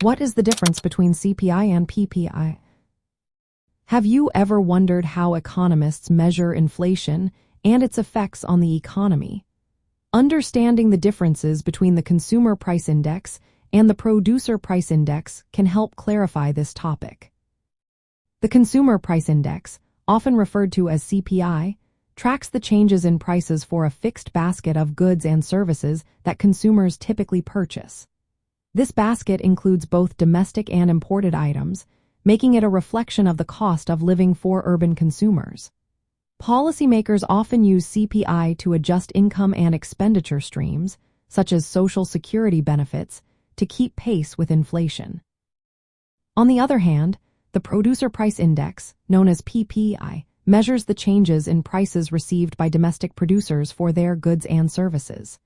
What is the difference between CPI and PPI? Have you ever wondered how economists measure inflation and its effects on the economy? Understanding the differences between the Consumer Price Index and the Producer Price Index can help clarify this topic. The Consumer Price Index, often referred to as CPI, tracks the changes in prices for a fixed basket of goods and services that consumers typically purchase. This basket includes both domestic and imported items, making it a reflection of the cost of living for urban consumers. Policymakers often use CPI to adjust income and expenditure streams, such as Social Security benefits, to keep pace with inflation. On the other hand, the Producer Price Index, known as PPI, measures the changes in prices received by domestic producers for their goods and services.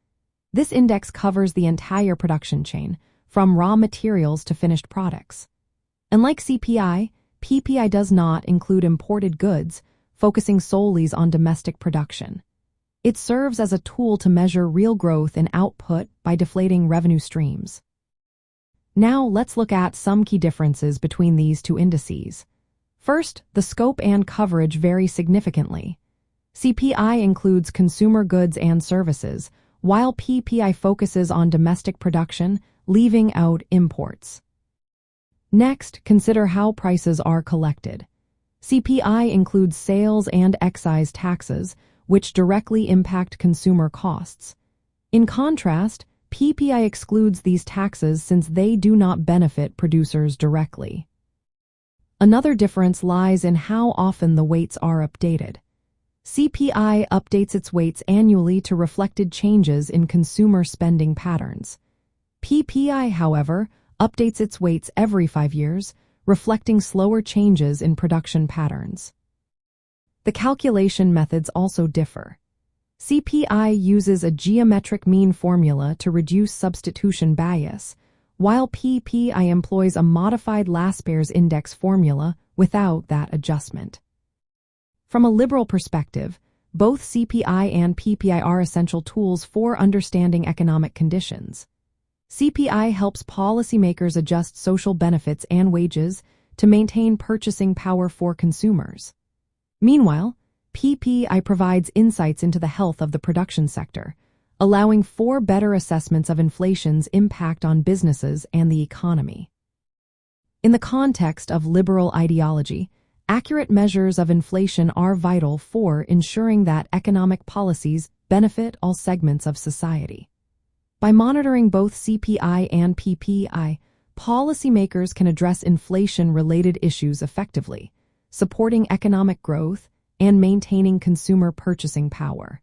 This index covers the entire production chain, from raw materials to finished products. Unlike CPI, PPI does not include imported goods, focusing solely on domestic production. It serves as a tool to measure real growth in output by deflating revenue streams. Now let's look at some key differences between these two indices. First, the scope and coverage vary significantly. CPI includes consumer goods and services, while PPI focuses on domestic production, leaving out imports. Next, consider how prices are collected. CPI includes sales and excise taxes, which directly impact consumer costs. In contrast, PPI excludes these taxes since they do not benefit producers directly. Another difference lies in how often the weights are updated. CPI updates its weights annually to reflected changes in consumer spending patterns. PPI, however, updates its weights every 5 years, reflecting slower changes in production patterns. The calculation methods also differ. CPI uses a geometric mean formula to reduce substitution bias, while PPI employs a modified Laspeyres index formula without that adjustment. From a liberal perspective, both CPI and PPI are essential tools for understanding economic conditions. CPI helps policymakers adjust social benefits and wages to maintain purchasing power for consumers. Meanwhile, PPI provides insights into the health of the production sector, allowing for better assessments of inflation's impact on businesses and the economy. In the context of liberal ideology, accurate measures of inflation are vital for ensuring that economic policies benefit all segments of society. By monitoring both CPI and PPI, policymakers can address inflation-related issues effectively, supporting economic growth and maintaining consumer purchasing power.